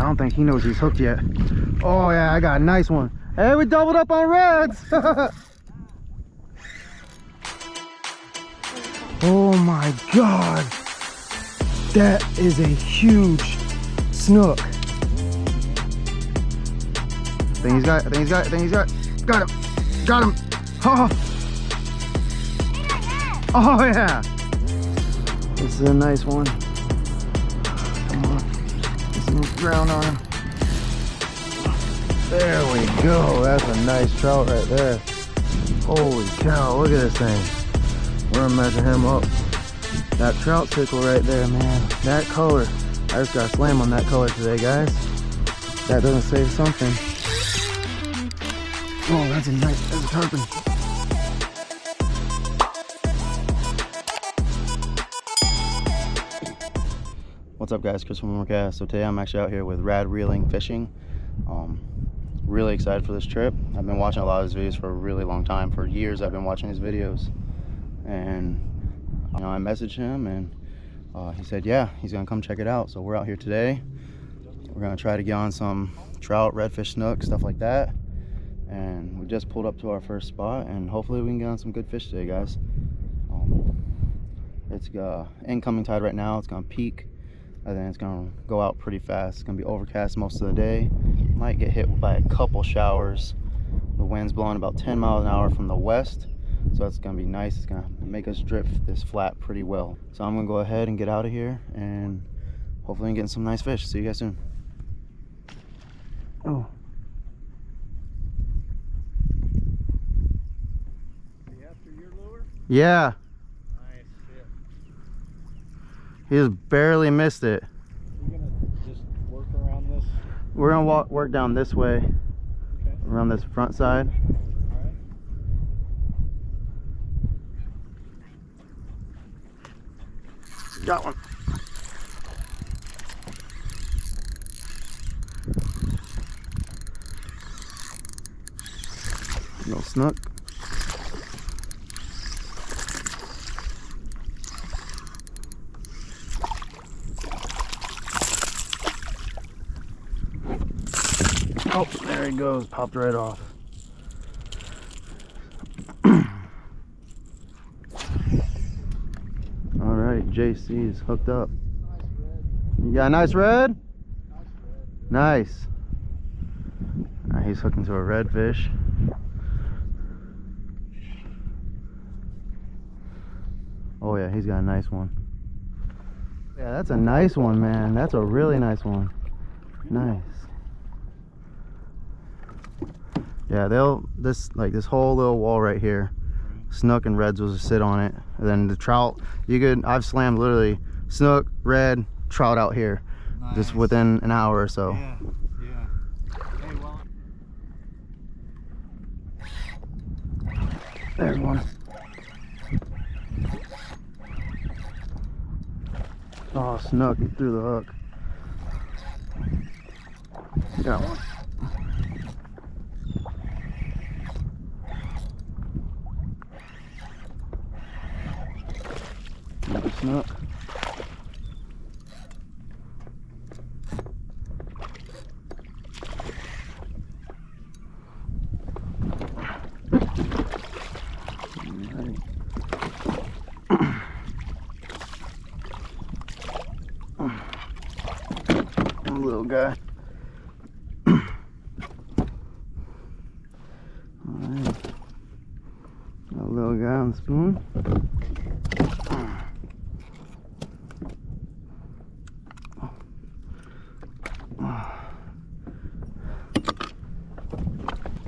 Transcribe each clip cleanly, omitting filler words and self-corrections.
don't think he knows he's hooked yet. Oh yeah, I got a nice one. Hey, we doubled up on reds. Oh my God. That is a huge snook. I think he's got it. Got him. Got him. Oh. Oh yeah. This is a nice one. Come on. Get some ground on him. There we go. That's a nice trout right there. Holy cow, look at this thing. We're gonna measure him up. That trout tickle right there, man. That color. I just got slammed on that color today, guys. That doesn't say something. Oh, that's a tarpon. What's up, guys? Chris from Morecast. So today I'm actually out here with Rad Reeling fishing. Really excited for this trip. I've been watching a lot of his videos for a really long time. For years I've been watching his videos, and I messaged him, and he said yeah, he's gonna come check it out. So we're out here today. We're gonna try to get on some trout, redfish, snook, stuff like that. And we just pulled up to our first spot, and hopefully we can get on some good fish today, guys. It's incoming tide right now. It's gonna peak, and then it's gonna go out pretty fast. It's gonna be overcast most of the day. Might get hit by a couple showers. The wind's blowing about 10 miles an hour from the west, so it's gonna be nice. It's gonna make us drift this flat pretty well. So I'm gonna go ahead and get out of here, and hopefully I'm getting some nice fish. See you guys soon. Oh. Yeah. Nice hit. He just barely missed it. We're gonna just work around this. We're gonna work down this way. Okay. Around this front side. Alright. Got one. No snook. Oh, there he goes. Popped right off. Alright, JC is hooked up. You got a nice red? Nice. Alright, he's hooking to a redfish. Oh yeah, he's got a nice one. Yeah, that's a nice one, man. That's a really nice one. Nice. Yeah, this whole little wall right here, snook and reds will just sit on it. And then the trout, I've slammed literally snook, red, trout out here. Nice. Just within an hour or so. Yeah, yeah. Hey, well. There's one. Oh, snook, he threw the hook. Got one. Another snook. Little guy. Alright. A little guy on the spoon.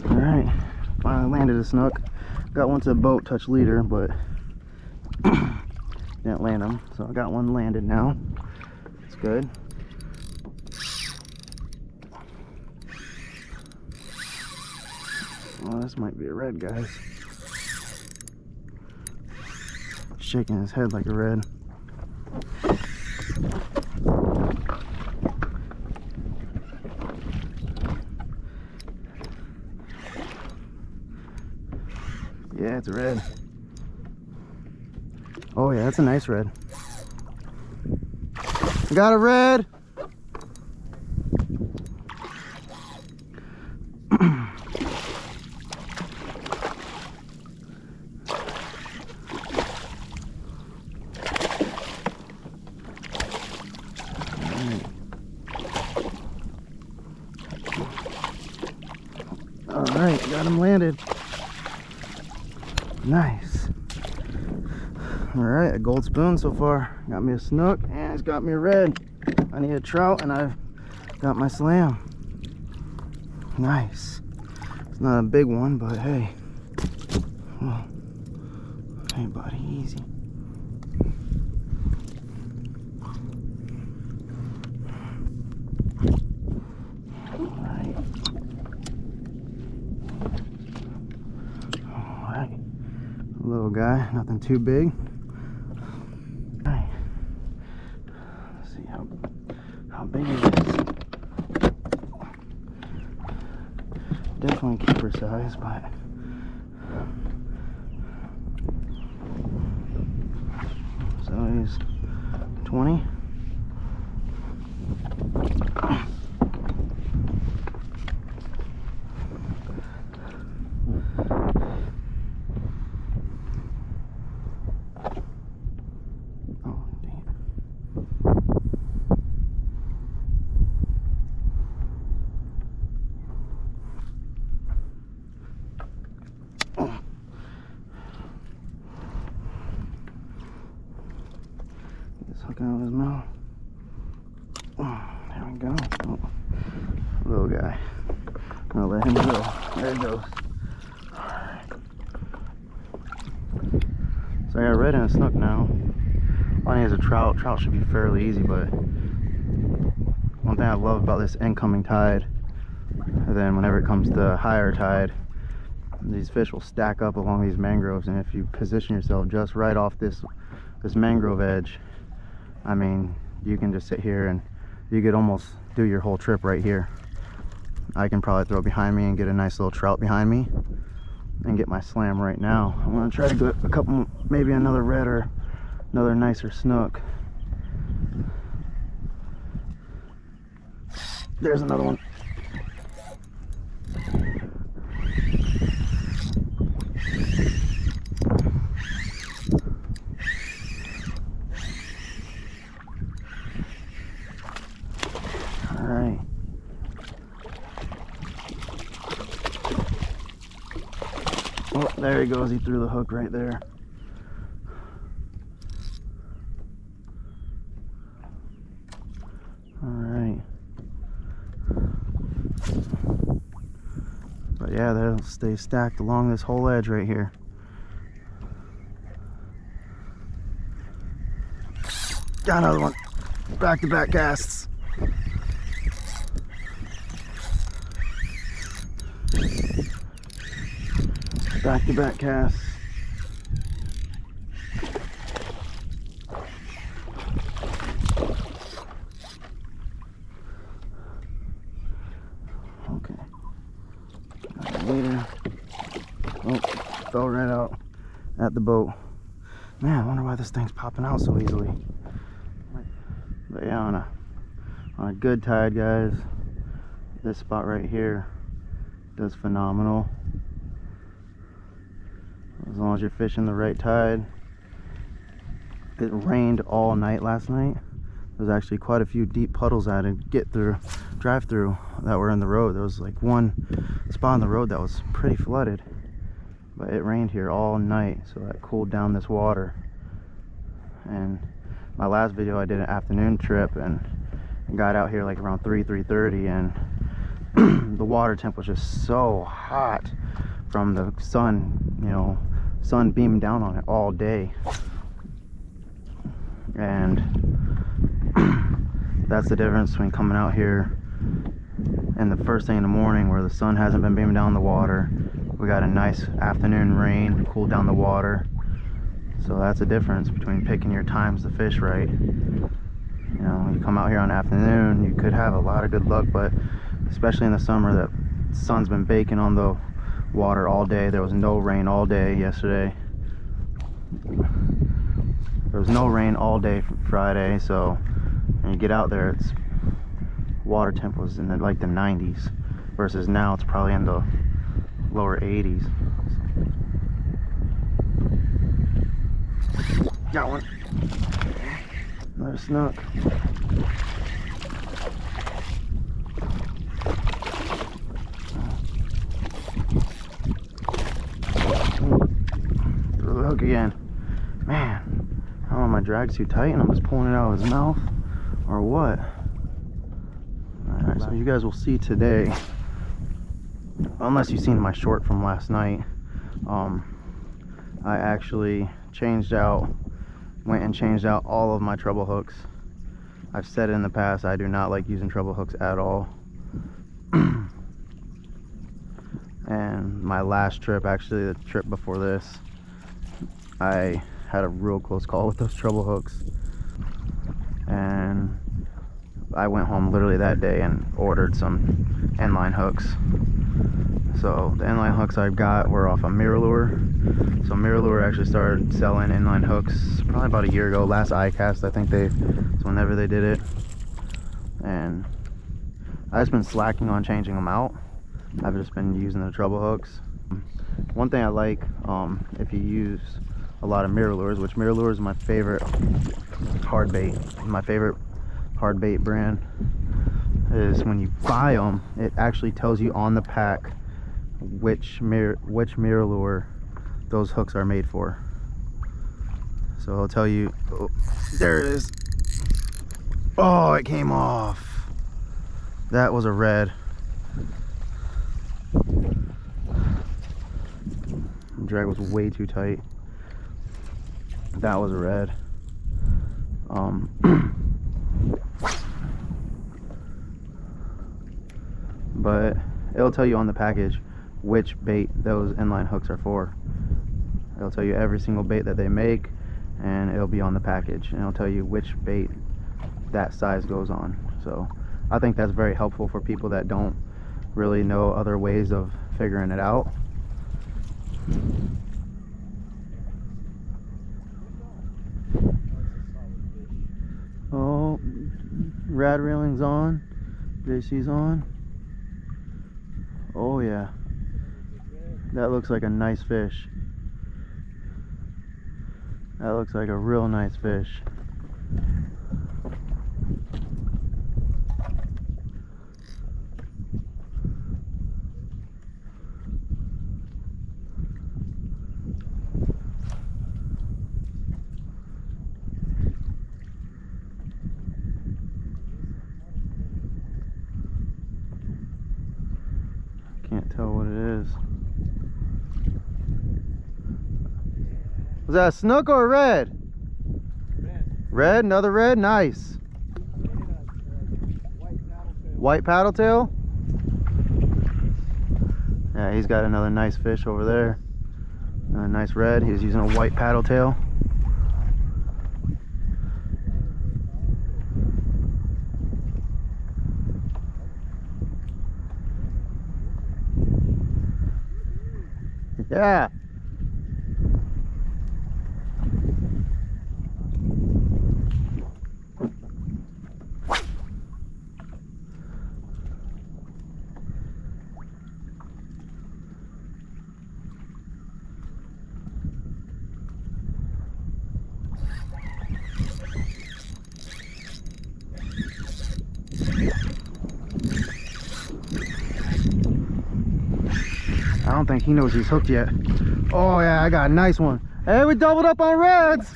Alright, finally landed a snook. Got one to the boat, touch leader, but didn't land him. So I got one landed now. It's good. Oh, this might be a red, guys. Shaking his head like a red. Yeah, it's a red. Oh yeah, that's a nice red. Got a red. Alright, got him landed. Nice. Alright, a gold spoon so far. Got me a snook and it's got me a red. I need a trout and I've got my slam. Nice. It's not a big one, but hey. Well, hey buddy, easy. Alright. Alright. Little guy, nothing too big. Alright. Let's see how big it is. Definitely keeper size, but so he's 20. Hook out of his mouth. Oh, there we go. Oh, little guy. I'm gonna let him go. There he goes. Alright. So I got a red and a snook now. All I need is a trout. Trout should be fairly easy, but one thing I love about this incoming tide, and then whenever it comes to higher tide, these fish will stack up along these mangroves, and if you position yourself just right off this mangrove edge, I mean, you can just sit here and you could almost do your whole trip right here. I can probably throw behind me and get a nice little trout behind me and get my slam right now. I'm gonna try to get a couple, maybe another red or another nicer snook. There's another one. Alright. Oh, there he goes. He threw the hook right there. Alright. But yeah, they'll stay stacked along this whole edge right here. Got another one. Back-to-back casts. Back-to-back casts. Okay. Later. Oh, fell right out at the boat. Man, I wonder why this thing's popping out so easily. But yeah, on a good tide, guys, this spot right here does phenomenal. As long as you're fishing the right tide. It rained all night last night. There's actually quite a few deep puddles I had to drive through that were in the road. There was like one spot on the road that was pretty flooded, but it rained here all night, so that cooled down this water. And my last video I did an afternoon trip and got out here like around 3:30, and the water temp was just so hot from the sun, you know, sun beamed down on it all day. And that's the difference between coming out here and the first thing in the morning where the sun hasn't been beaming down the water. We got a nice afternoon rain, cooled down the water. So that's the difference between picking your times to fish right. You know, you come out here on afternoon, you could have a lot of good luck, but especially in the summer, the sun's been baking on the water all day. There was no rain all day yesterday. There was no rain all day Friday, so when you get out there, it's water temp was in like the 90s, versus now it's probably in the lower 80s. Got one. Another snook. again. Man, I don't know if my drag's too tight and I'm just pulling it out of his mouth or what. Alright, so you guys will see today, unless you've seen my short from last night, I actually went and changed out all of my treble hooks. I've said it in the past, I do not like using treble hooks at all. And my last trip, actually the trip before this, I had a real close call with those treble hooks. And I went home literally that day and ordered some inline hooks. So the inline hooks I got were off of MirrorLure. So MirrorLure actually started selling inline hooks probably about a year ago. Last iCast, I think so whenever they did it. And I've just been slacking on changing them out. I've just been using the treble hooks. One thing I like, if you use a lot of MirrorLures, which MirrorLure is my favorite hard bait, my favorite hard bait brand, is when you buy them, it actually tells you on the pack which MirrorLure those hooks are made for. So it'll tell you, oh, there it is. Oh, it came off. That was a red. The drag was way too tight. That was a red. But it'll tell you on the package which bait those inline hooks are for. It'll tell you every single bait that they make, and it'll be on the package, and it'll tell you which bait that size goes on. So I think that's very helpful for people that don't really know other ways of figuring it out. Oh, Rad Reeling's on, JC's on. Oh yeah, that looks like a nice fish. That looks like a real nice fish. Can't tell what it is. Was that a snook or a red? Red. Red? Another red? Nice. White paddle tail? Yeah, he's got another nice fish over there. Another nice red. He's using a white paddle tail. Yeah. I don't think he knows he's hooked yet. Oh yeah, I got a nice one. Hey, we doubled up on reds.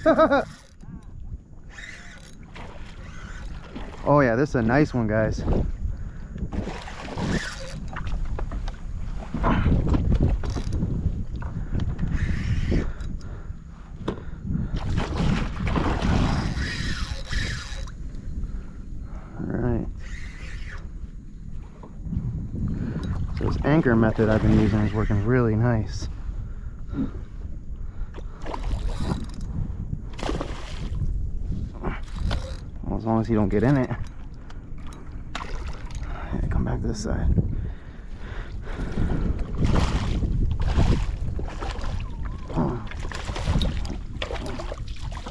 Oh yeah, this is a nice one, guys. Alright. So this anchor method I've been using is working really nice. Well, as long as he don't get in it. Yeah, come back this side.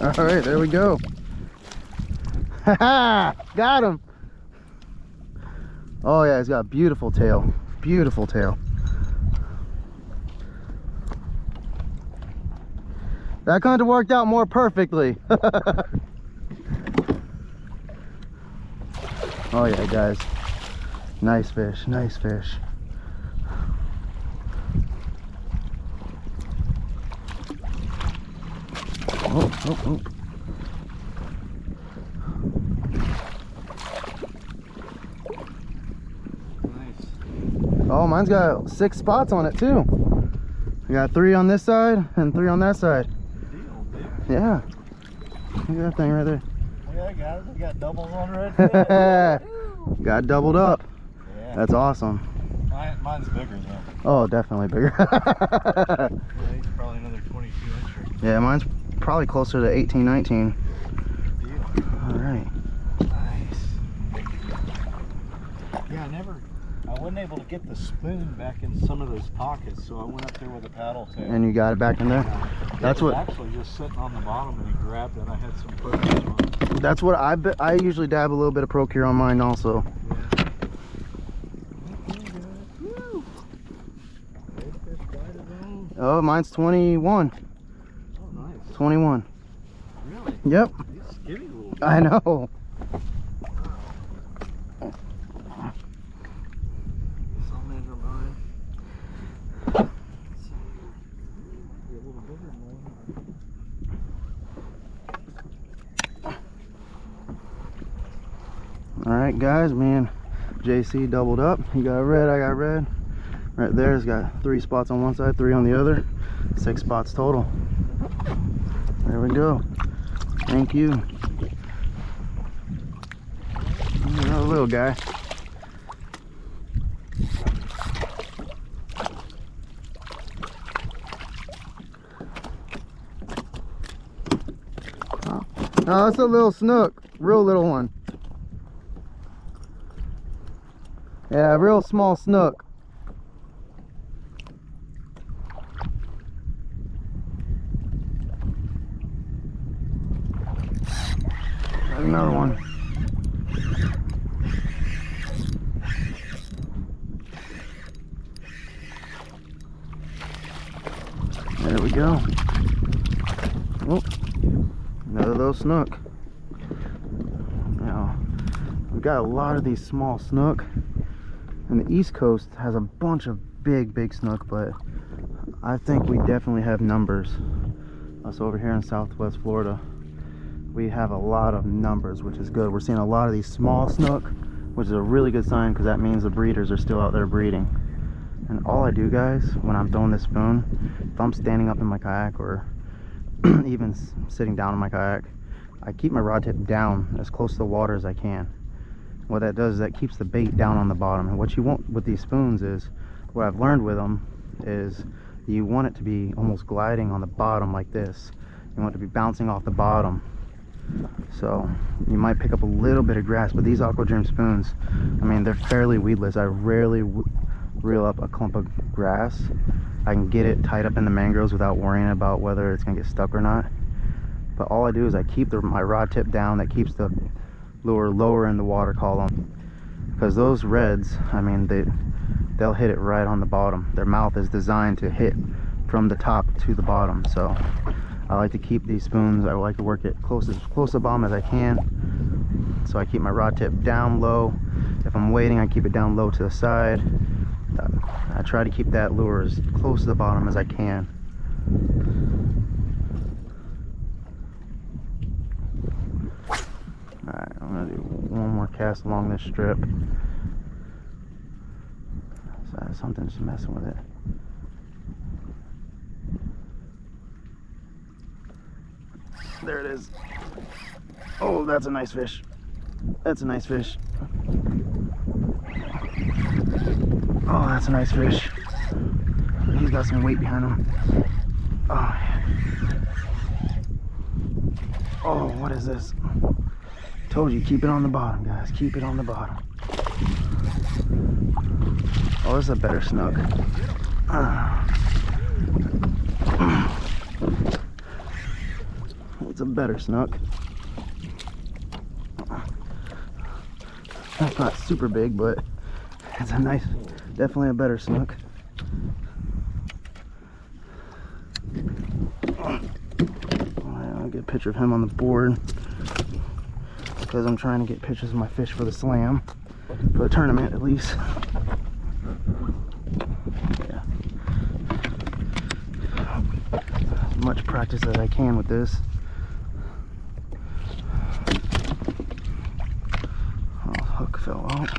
All right, there we go. Haha, got him. Oh yeah, he's got a beautiful tail. Beautiful tail. That couldn't have worked out more perfectly. Oh yeah, guys. Nice fish, nice fish. Oh, oh. Nice. Oh, mine's got 6 spots on it too. I got 3 on this side and 3 on that side. Good deal, dude. Yeah. Look at that thing right there. Yeah, I got it. We got doubles on redfish. Got doubled up. Yeah. That's awesome. Mine's bigger though. Oh, definitely bigger. Yeah, he's probably another 22 incher. Yeah, mine's probably closer to 18, 19. Good deal. All right. Nice. Yeah, I wasn't able to get the spoon back in some of those pockets, so I went up there with a paddle tail. And you got it back in there? That's what. Actually just sitting on the bottom, and he grabbed it. I had some focus on it. That's what I usually dab a little bit of Procure on mine also. Yeah. Woo. Redfish bite his own. Oh, mine's 21. Oh, nice. 21. Really? Yep. He's skinny little dude. I know. I'll measure mine. Let's see. Be a little bigger than mine. All right, guys, me and JC doubled up. He got red, I got red. Right there's got 3 spots on one side, 3 on the other. 6 spots total. There we go. Thank you. Another little guy. Oh, that's a little snook, real little one. Yeah, real small snook. Another one. There we go. Oh, another little snook. Now, we've got a lot of these small snook. And the East Coast has a bunch of big snook, but I think we definitely have numbers. Us over here in Southwest Florida, we have a lot of numbers, which is good. We're seeing a lot of these small snook, which is a really good sign because that means the breeders are still out there breeding. And all I do, guys, when I'm throwing this spoon, if I'm standing up in my kayak or even sitting down in my kayak, I keep my rod tip down as close to the water as I can. What that does is that keeps the bait down on the bottom. And what you want with these spoons is, what I've learned with them is you want it to be almost gliding on the bottom like this. You want it to be bouncing off the bottom. So you might pick up a little bit of grass, but these Aqua Dream spoons, I mean, they're fairly weedless. I rarely reel up a clump of grass. I can get it tied up in the mangroves without worrying about whether it's gonna get stuck or not. But all I do is I keep my rod tip down. That keeps the lure lower in the water column, because those reds, I mean, they'll hit it right on the bottom. Their mouth is designed to hit from the top to the bottom. So I like to keep these spoons, I like to work it close to the bottom as I can. So I keep my rod tip down low. If I'm waiting, I keep it down low to the side. I try to keep that lure as close to the bottom as I can. Alright, I'm gonna do one more cast along this strip. So something's messing with it. There it is. Oh, that's a nice fish. That's a nice fish. Oh, that's a nice fish. He's got some weight behind him. Oh, yeah. Oh, what is this? Told you, keep it on the bottom, guys. Keep it on the bottom. Oh, this is a better snook. It's a better snook. That's not super big, but it's a nice, definitely a better snook. I'll get a picture of him on the board because I'm trying to get pictures of my fish for the slam, for the tournament at least. Yeah. As much practice as I can with this. hook fell out.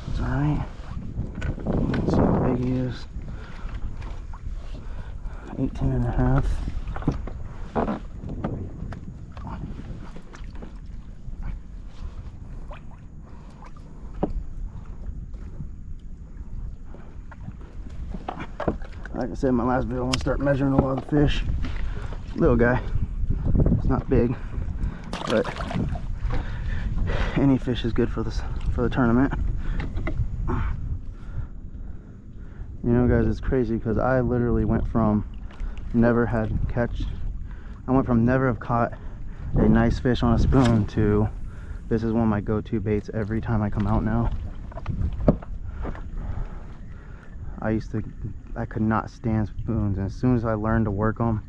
It's alright. Let's see how big he is. 18 and a half. Like I said in my last video, I'm gonna start measuring a lot of fish. Little guy. It's not big, but any fish is good for this, for the tournament. You know, guys, it's crazy because I literally went from never have caught a nice fish on a spoon to this is one of my go-to baits every time I come out now. I could not stand spoons, and as soon as I learned to work them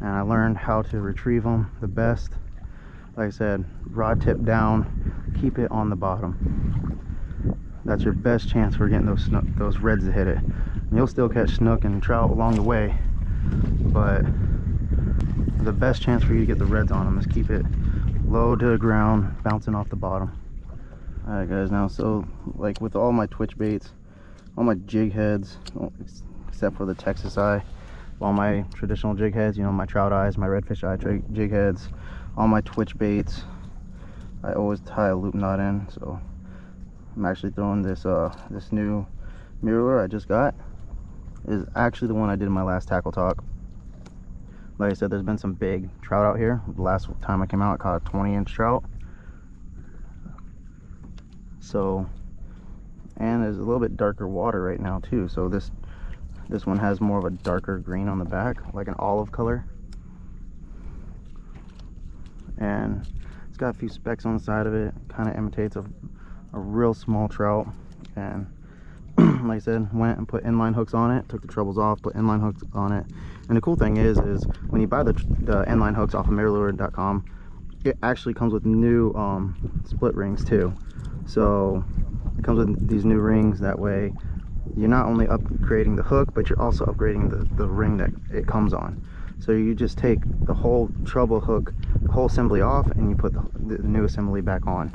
and I learned how to retrieve them the best, like I said, rod tip down, keep it on the bottom. That's your best chance for getting those reds to hit it. And you'll still catch snook and trout along the way, but the best chance for you to get the reds on them is keep it low to the ground, bouncing off the bottom. Alright guys, now so like with all my twitch baits, all my jig heads, except for the Texas eye, all my traditional jig heads, you know, my trout eyes, my redfish eye jig heads, all my twitch baits, I always tie a loop knot in. So I'm actually throwing this this new mirror lure I just got. Is actually the one I did in my last tackle talk. Like I said, there's been some big trout out here. The last time I came out, I caught a 20-inch trout. So, and there's a little bit darker water right now too, so this one has more of a darker green on the back, like an olive color, and it's got a few specks on the side of it. Kind of imitates a real small trout. And like I said, went and put inline hooks on it, took the trebles off, put inline hooks on it. And the cool thing is when you buy the inline hooks off of mirrorlure.com, it actually comes with new split rings too. So it comes with these new rings. That way you're not only upgrading the hook, but you're also upgrading the ring that it comes on. So you just take the whole treble hook, the whole assembly off, and you put the new assembly back on.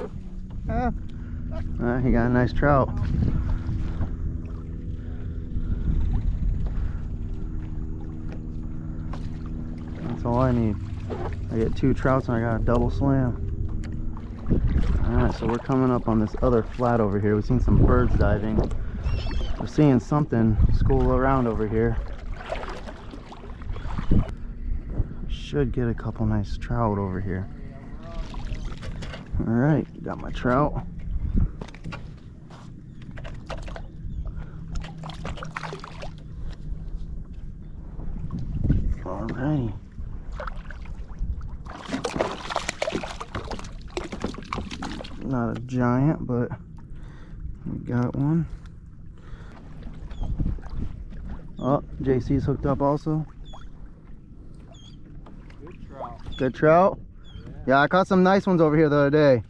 He got a nice trout. That's all I need. I get 2 trouts and I got a double slam. Alright, so we're coming up on this other flat over here. We've seen some birds diving. We're seeing something school around over here. Should get a couple nice trout over here. Alright, got my trout. Alrighty. Not a giant, but we got one. Oh, JC's hooked up also. Good trout. Good trout? Yeah, I caught some nice ones over here the other day.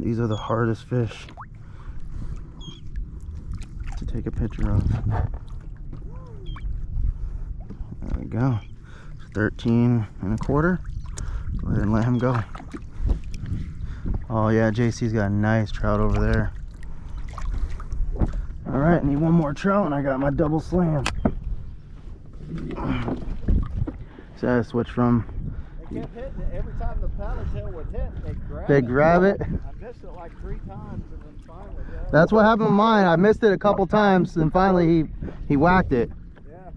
These are the hardest fish to take a picture of. There we go. 13 1/4. Go ahead and let him go. Oh yeah, JC's got a nice trout over there. All right, need one more trout and I got my double slam. So I switched from... They kept hitting it. Every time the paddle tail would hit, they grab it. I missed it like 3 times and then finally... Yeah. That's what happened with mine. I missed it a couple times and finally he whacked it. Yeah.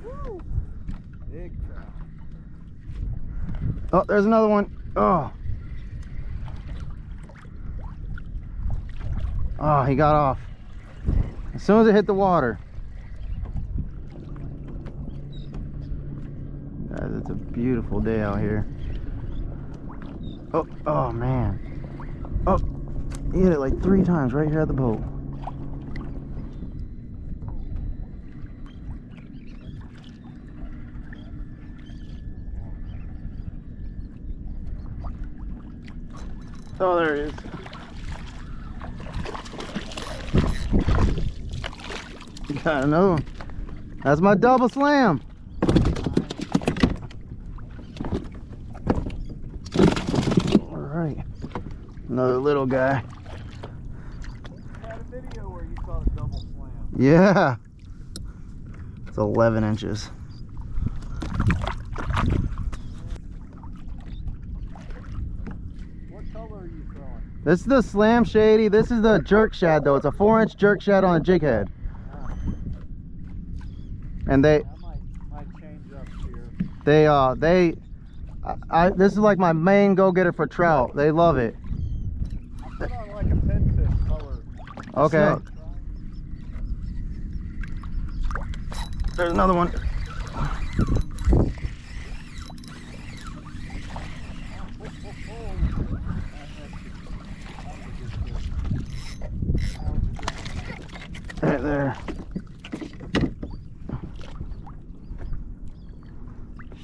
Woo. Big trout. Oh, there's another one. Oh. Oh, he got off as soon as it hit the water. Guys, it's a beautiful day out here. Oh, oh man. Oh, he hit it like 3 times right here at the boat. Oh, there it is. Got another one. That's my double slam. right, another little guy. I had a video where you caught a double slam. Yeah, it's 11 inches. What color are you throwing? This is the Slam Shady. This is the jerk shad though. It's a 4-inch jerk shad on a jig head. And I might change up here. this is like my main go-getter for trout. They love it. I put on like a pinfish color. Okay. Snook. There's another one. Right there.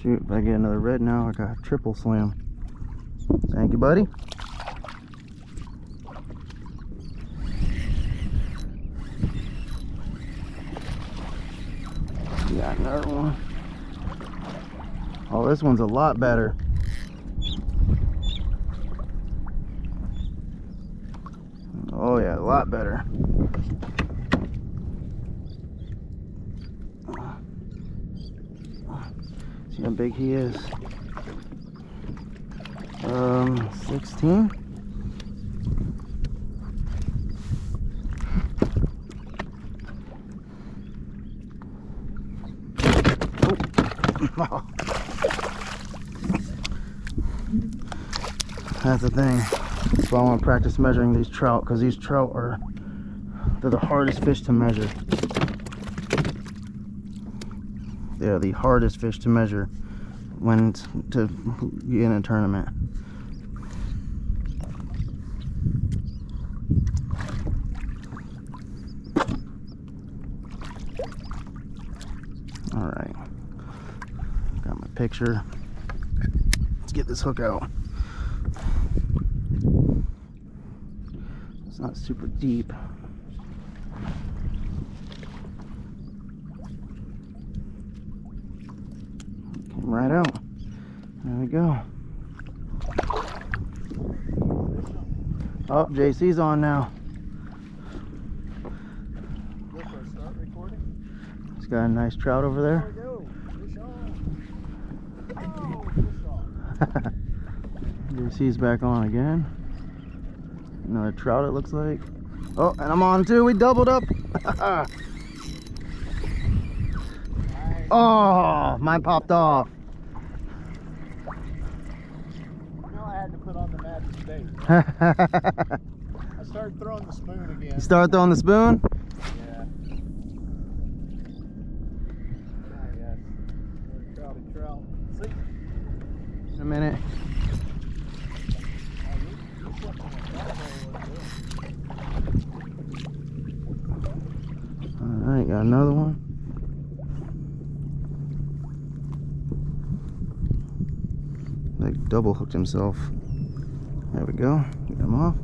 Shoot, if I get another red now, I got a triple slam. Thank you, buddy. Got another one. Oh, this one's a lot better. Oh yeah, a lot better. See how big he is. 16. Oh. That's the thing. That's why I want to practice measuring these trout, because these trout they're the hardest fish to measure. They're the hardest fish to measure when to be in a tournament. All right, got my picture. Let's get this hook out. It's not super deep. Came right out. There we go. Oh, JC's on now. Look, I start recording. He's got a nice trout over there. There we go. Fish on. Oh, fish on. JC's back on again. Another trout, it looks like. Oh, and I'm on too. We doubled up. Oh, mine popped off. Now I had to put on the magic bait. I started throwing the spoon again. You started throwing the spoon? Yeah. Ah, yes. Trouty trout. See? In a minute. Alright, got another one. Like double hooked himself. There we go. Get him off.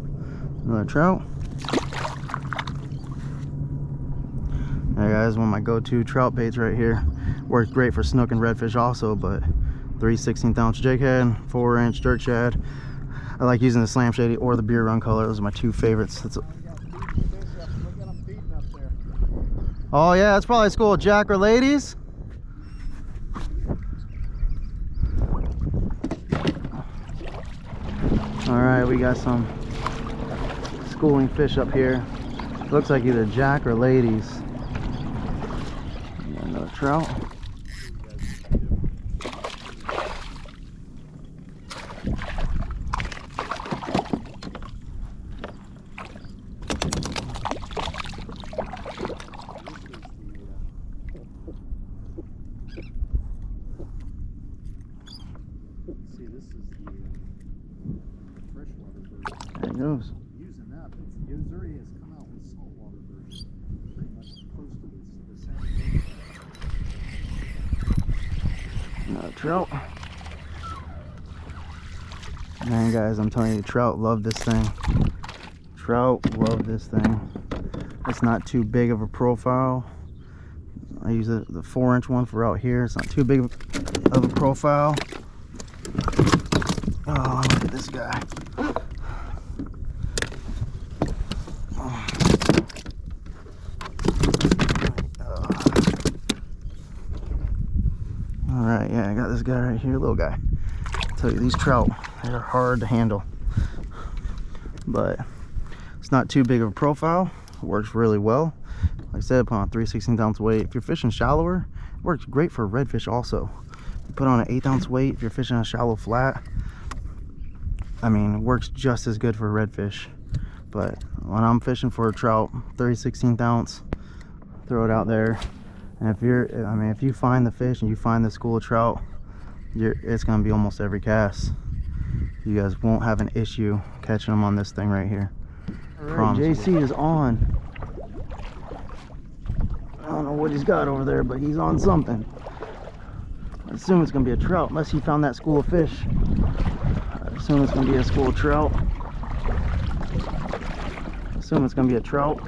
Another trout. Alright guys, one of my go-to trout baits right here. Works great for snook and redfish also, but 3 16th-ounce jig head, 4-inch jerk shad. I like using the Slam Shady or the beer run color. Those are my two favorites. Oh yeah, that's probably school of Jack or ladies. All right, we got some schooling fish up here. Looks like either Jack or ladies. Got another trout. See, this is the freshwater version. There it goes. Using that, but Missouri has come out with saltwater version, pretty much close to the same. Another trout. Man, guys, I'm telling you, trout love this thing. Trout love this thing. It's not too big of a profile. I use the 4-inch one for out here. It's not too big of a profile. Oh, look at this guy. guy right here, little guy. I'll tell you, these trout, they're hard to handle, but it's not too big of a profile. It works really well. Like I said, put on a 3/16 ounce weight. If you're fishing shallower, it works great for redfish also. You put on an 1/8 ounce weight if you're fishing a shallow flat. I mean, it works just as good for redfish. But when I'm fishing for a trout, 3/16 ounce, throw it out there. And if you find the fish and you find the school of trout, it's gonna be almost every cast. You guys won't have an issue catching them on this thing right here. All right, JC is on. I don't know what he's got over there, but he's on something. I assume it's gonna be a trout, unless he found that school of fish. I assume it's gonna be a school of trout. I assume it's gonna be a trout.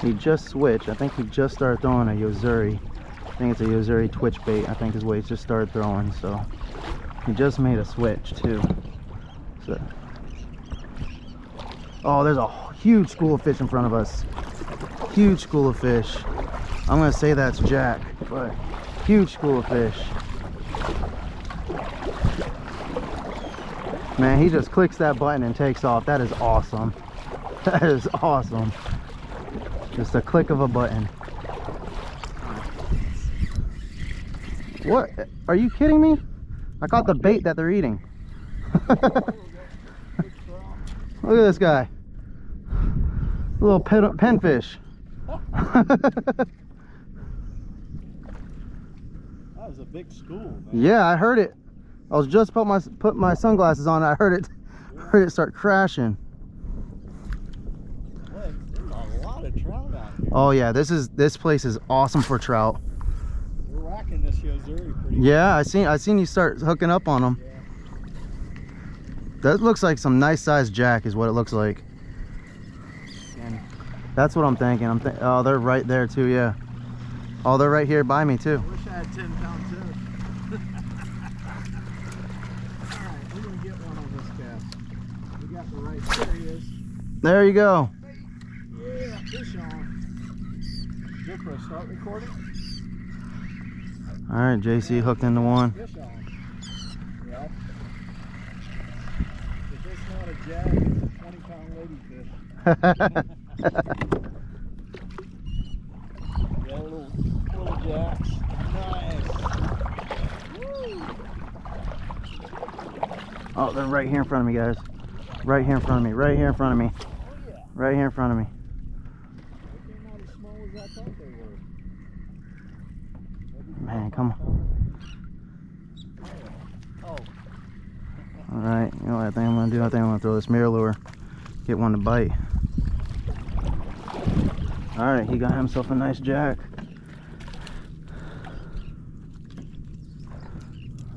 He just switched. I think he just started throwing a Yozuri. I think it's a Yozuri twitch bait. I think is what he just started throwing. So he just made a switch too. So, oh, there's a huge school of fish in front of us. Huge school of fish. I'm gonna say that's Jack, but huge school of fish. Man, he just clicks that button and takes off. That is awesome. That is awesome. Just a click of a button. What? Are you kidding me? I caught the bait that they're eating. Look at this guy. Little penfish. That was a big school, man. Yeah, I heard it. I was just put my sunglasses on. I heard it start crashing. Boy, there's a lot of trout out here. Oh yeah, this place is awesome for trout. We're racking this Yozuri pretty Yeah, I seen you start hooking up on them. Yeah. That looks like some nice sized jack is what it looks like. And that's what I'm thinking. Oh, they're right there too, yeah. Oh, they're right here by me too. I wish I had 10 pounds in. Alright, we're gonna get one on this cast. We got the right, there he is. There you go. Yeah, fish on. Good for a start recording? All right, JC hooked into one. Fish on. Yep. If it's not a jack, it's a 20-pound ladyfish. Yeah, little jacks. Nice. Woo. Oh, they're right here in front of me, guys. Right here in front of me. Right here in front of me. Oh yeah. Right here in front of me. They're not as small as I thought they were. Maybe Man, come on. Oh. All right, you know what I think I'm gonna do? I think I'm gonna throw this mirror lure, get one to bite. All right, he got himself a nice jack.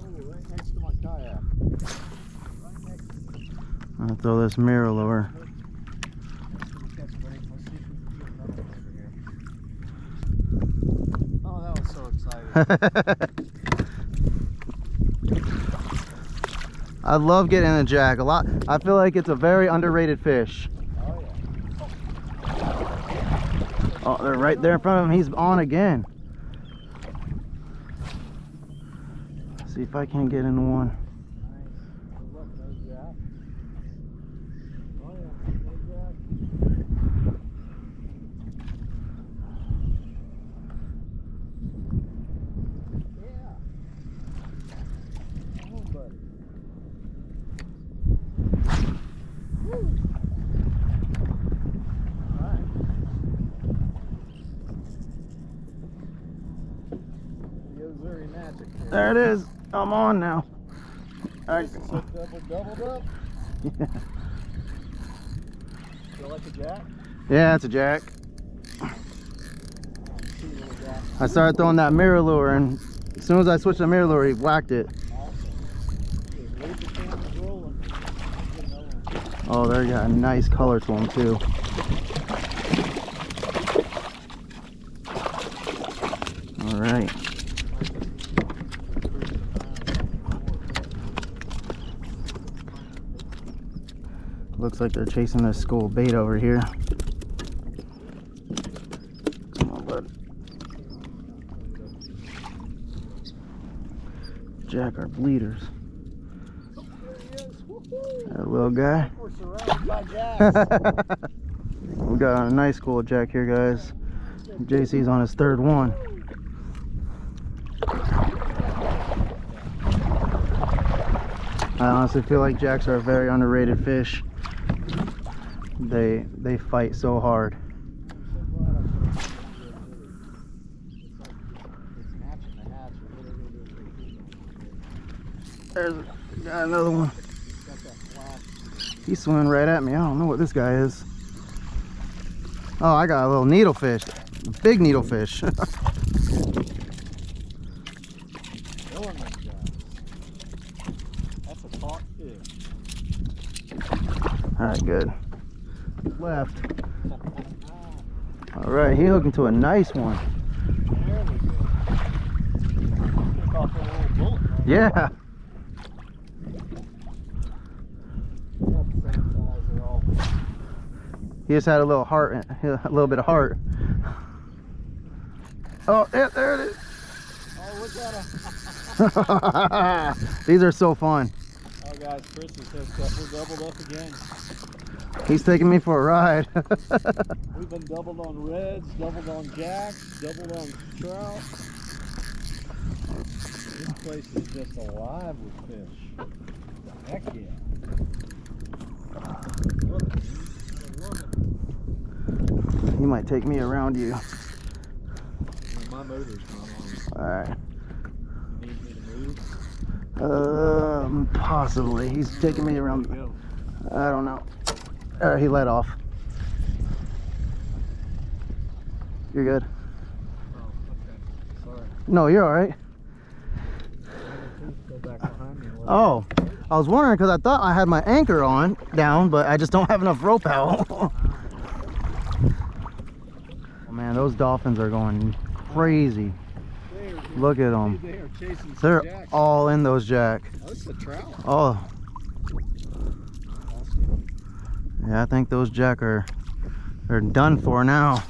Oh, right next to my kayak. Right next to me. I'm gonna throw this mirror lure. That's great. Let's see if we can get another one over here. Oh, that was so exciting. I love getting a jack a lot. I feel like it's a very underrated fish. Oh, yeah. Oh, they're right there in front of him. He's on again. See if I can get into one. Nice. Good luck, no jack. Oh, yeah. No jack. Yeah. Come on, buddy. Woo. Alright. Yozuri magic here. There it is. I'm on now. All right. So doubled up. Yeah. Feel like a jack? Yeah, it's a jack. Two little jacks. I started throwing that mirror lure, and as soon as I switched the mirror lure, he whacked it. Awesome. Just leave the cameras rolling. Get another one. Oh, they got a nice color to them too. All right. looks like they're chasing this school of bait over here. Come on, bud. Jack are bleeders. That little guy. We're surrounded by jacks. We got a nice school of jack here, guys. JC's on his third one. I honestly feel like jacks are a very underrated fish. They fight so hard. There's got another one. He's swimming right at me. I don't know what this guy is. Oh, I got a little needlefish. A big needlefish. That's a taut fish. Alright, good. Left. Alright, he hooked into a nice one. There we go. Took off a little bullet. Right? Yeah. About the same size, they're all. He just had a little heart, a little bit of heart. Oh, yeah, there it is. Oh, look at him. These are so fun. Oh, guys, Chris is hooked up. We're doubled up again. He's taking me for a ride. We've been doubled on reds, doubled on jacks, doubled on trout. This place is just alive with fish. Heck yeah. Love it, man. I love it. He might take me around you. Yeah, my motor's not on. Alright. Need me to move? Possibly. He's taking me around. There we go. I don't know. Alright, he let off. You're good. Oh, okay. Sorry. No, you're alright. Go back behind me. Oh, I was wondering because I thought I had my anchor on down, but I just don't have enough rope out. Oh man, those dolphins are going crazy. Look at them. They are chasing some They're jacks. all in those jack. Oh, it's a trout. Oh, yeah, I think those jack they're done for now.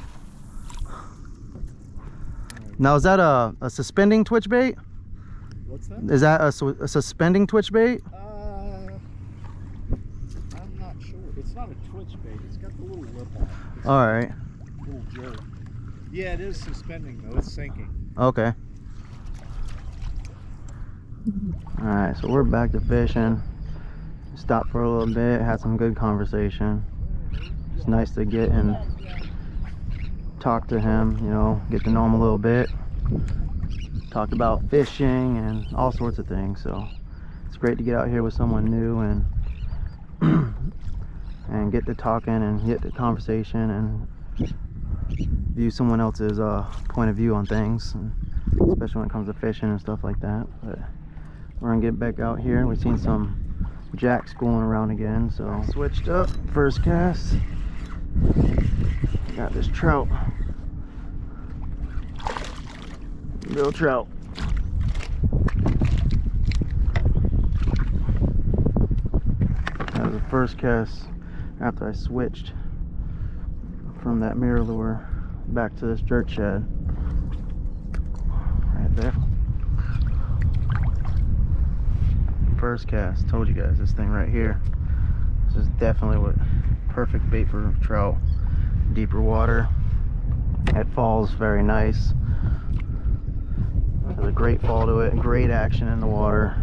Now, is that a suspending twitch bait? What's that? Is that a suspending twitch bait? I'm not sure. It's not a twitch bait. It's got the little lip on it. It's All right. a little jerk. Yeah, it is suspending though. It's sinking. Okay. All right, so we're back to fishing. Stopped for a little bit, had some good conversation. It's nice to get and talk to him, you know, get to know him a little bit. Talk about fishing and all sorts of things. So it's great to get out here with someone new and and get to talking and get to conversation and view someone else's point of view on things, especially when it comes to fishing and stuff like that. But we're gonna get back out here. We've seen some jacks going around again, so switched up. First cast, got this trout. Real trout. That was the first cast after I switched from that mirror lure back to this jerk shed. Right there. First cast. Told you guys, this thing right here. This is definitely what perfect bait for trout. Deeper water. It falls very nice. Has a great fall to it, great action in the water.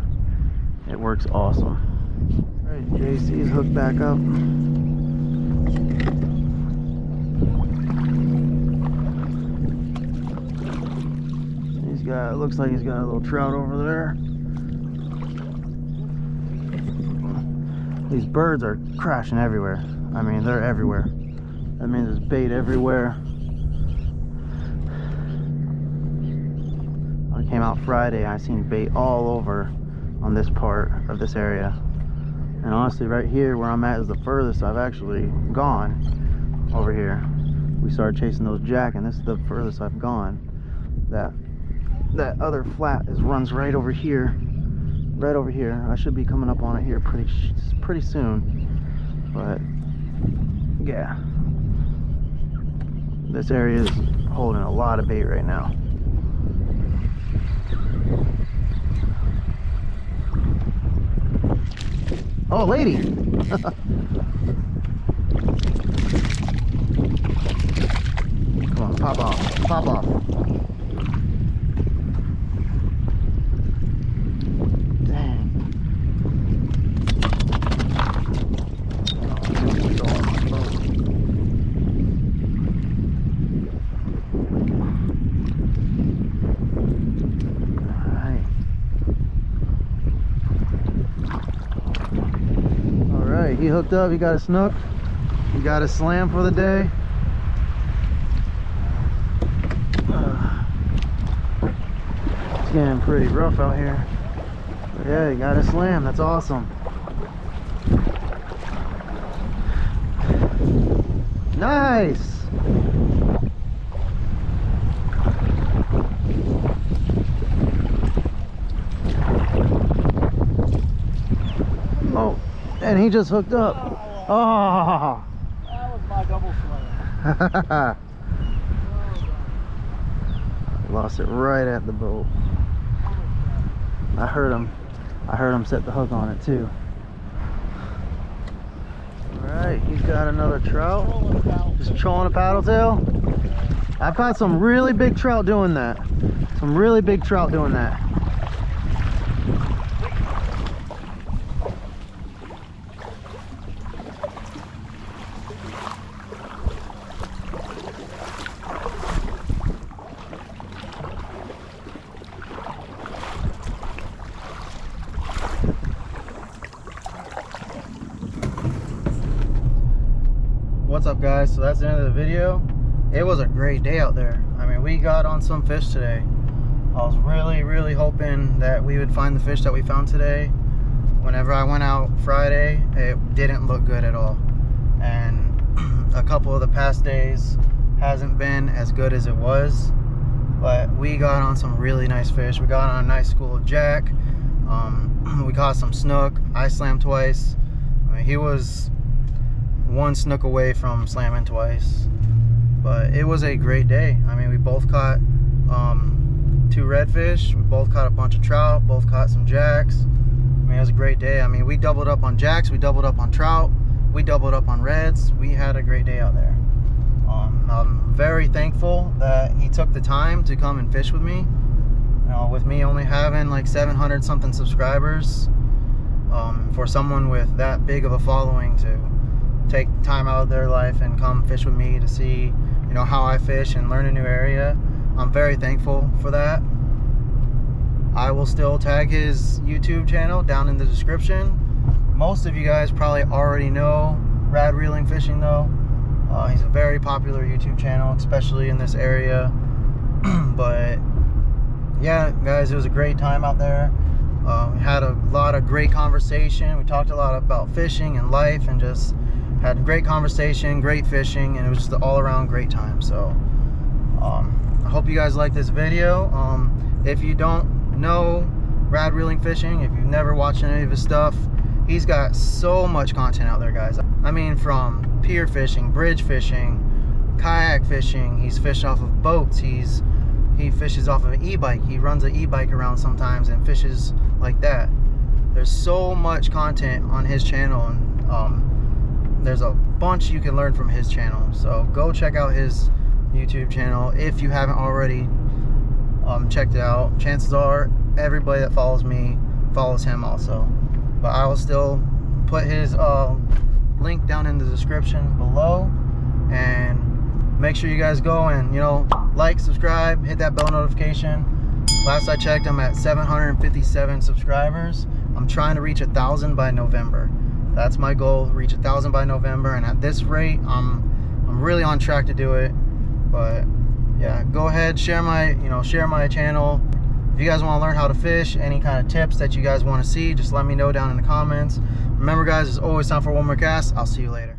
It works awesome. Alright, JC's hooked back up. It looks like he's got a little trout over there. These birds are crashing everywhere. I mean, they're everywhere. That means there's bait everywhere. I came out Friday, I seen bait all over on this part of this area. And honestly, right here where I'm at is the furthest I've actually gone over here. We started chasing those jack, and this is the furthest I've gone. That other flat runs right over here. Right over here. I should be coming up on it here pretty soon. But yeah, this area is holding a lot of bait right now. Oh, lady. Come on, pop off, pop off. Dang. Alright, he hooked up, he got a snook, he got a slam for the day. It's getting pretty rough out here. But yeah, he got a slam, that's awesome. Nice! Oh, and he just hooked up. Oh! That was my double slam. Lost it right at the boat. I heard him set the hook on it too. Alright, he's got another trout. Just trolling a paddle tail. I've caught some really big trout doing that. Some really big trout doing that. What's up, guys? So that's the end of the video. It was a great day out there. I mean, we got on some fish today. I was really hoping that we would find the fish that we found today. Whenever I went out Friday, it didn't look good at all, and a couple of the past days hasn't been as good as it was. But we got on some really nice fish. We got on a nice school of jack. We caught some snook. I slammed twice. I mean, he was one snook away from slamming twice. But it was a great day. I mean, we both caught 2 redfish. We both caught a bunch of trout. Both caught some jacks. I mean, it was a great day. I mean, we doubled up on jacks. We doubled up on trout. We doubled up on reds. We had a great day out there. I'm very thankful that he took the time to come and fish with me. You know, with me only having like 700 something subscribers, for someone with that big of a following to take time out of their life and come fish with me to see, you know, how I fish and learn a new area. I'm very thankful for that. I will still tag his YouTube channel down in the description. Most of you guys probably already know Rad Reeling Fishing though. He's a very popular YouTube channel, especially in this area. But yeah, guys, it was a great time out there. We had a lot of great conversation. We talked a lot about fishing and life, and just had great conversation, great fishing, and it was just an all-around great time. So I hope you guys like this video. If you don't know Rad Reeling Fishing, if you've never watched any of his stuff, he's got so much content out there, guys. I mean, from pier fishing, bridge fishing, kayak fishing. He's fished off of boats. He fishes off of an e-bike. He runs an e-bike around sometimes and fishes like that. There's so much content on his channel, and there's a bunch you can learn from his channel. So go check out his YouTube channel if you haven't already checked it out. Chances are everybody that follows me follows him also. But I will still put his link down in the description below, and make sure you guys go and, you know, like, subscribe, hit that bell notification. Last I checked, I'm at 757 subscribers. I'm trying to reach 1,000 by November. That's my goal, reach 1,000 by November, and at this rate, I'm really on track to do it. But yeah, go ahead, share my channel. If you guys want to learn how to fish, any kind of tips that you guys want to see, just let me know down in the comments. Remember, guys, there's always time for one more cast. I'll see you later.